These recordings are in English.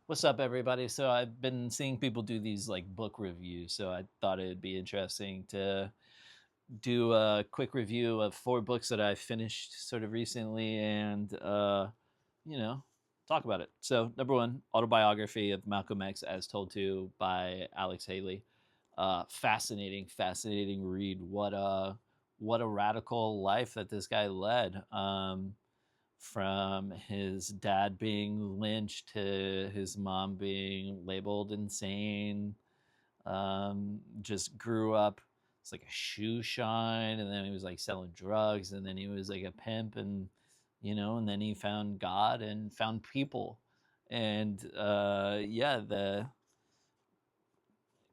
What's up, everybody? So I've been seeing people do these like book reviews, so I thought it'd be interesting to do a quick review of four books that I finished sort of recently and you know, talk about it. So number one, Autobiography of Malcolm X as told to by Alex Haley. Fascinating read. What a radical life that this guy led. From his dad being lynched to his mom being labeled insane. Just grew up as like a shoe shine, and then he was like selling drugs, and then he was like a pimp, and and then he found God and found people, and yeah, the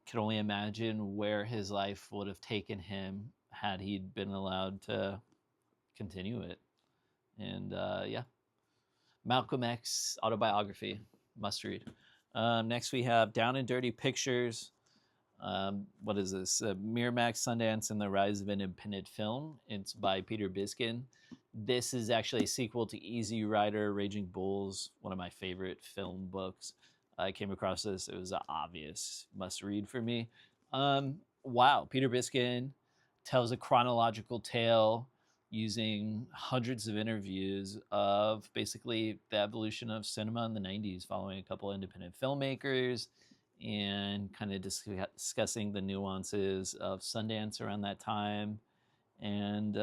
can only imagine where his life would have taken him had he been allowed to continue it, and yeah, Malcolm X Autobiography, must read. Next, we have Down and Dirty Pictures. What is this? Miramax, Sundance, and the Rise of Independent Film. It's by Peter Biskind. This is actually a sequel to Easy Rider, Raging Bulls, one of my favorite film books. I came across this. It was an obvious must read for me. Wow, Peter Biskind tells a chronological tale using hundreds of interviews of basically the evolution of cinema in the 90s, following a couple independent filmmakers and kind of discussing the nuances of Sundance around that time. And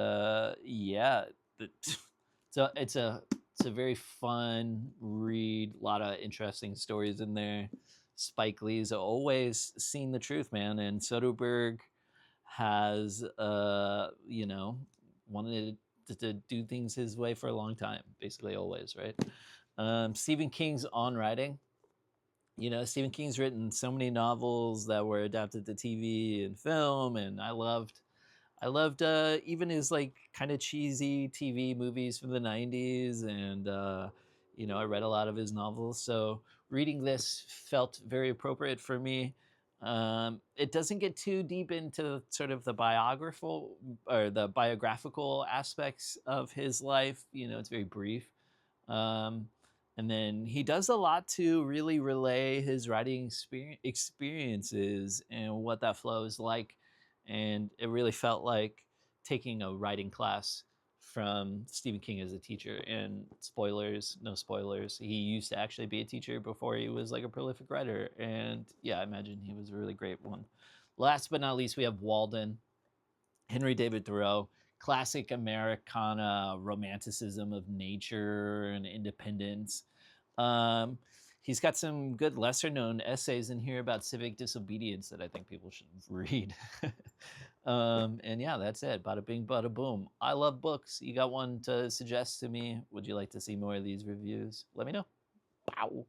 yeah, it's a very fun read. A lot of interesting stories in there. Spike Lee's always seen the truth, man, and Soderbergh has wanted to do things his way for a long time, basically always, right? Stephen King's On Writing. Stephen King's written so many novels that were adapted to TV and film, and I loved even his like kind of cheesy TV movies from the 90s, and I read a lot of his novels, so reading this felt very appropriate for me. It doesn't get too deep into sort of the biographical aspects of his life. It's very brief. Um, and then he does a lot to really relay his writing experiences and what that flow is like. And it really felt like taking a writing class from Stephen King as a teacher. And spoilers, no spoilers, he used to actually be a teacher before he was like a prolific writer. And yeah, I imagine he was a really great one. Last but not least, we have Walden, Henry David Thoreau, classic Americana romanticism of nature and independence. Um, he's got some good lesser known essays in here about civic disobedience that I think people should read. And yeah, that's it. Bada bing, bada boom. I love books. You got one to suggest to me? Would you like to see more of these reviews? Let me know. Wow.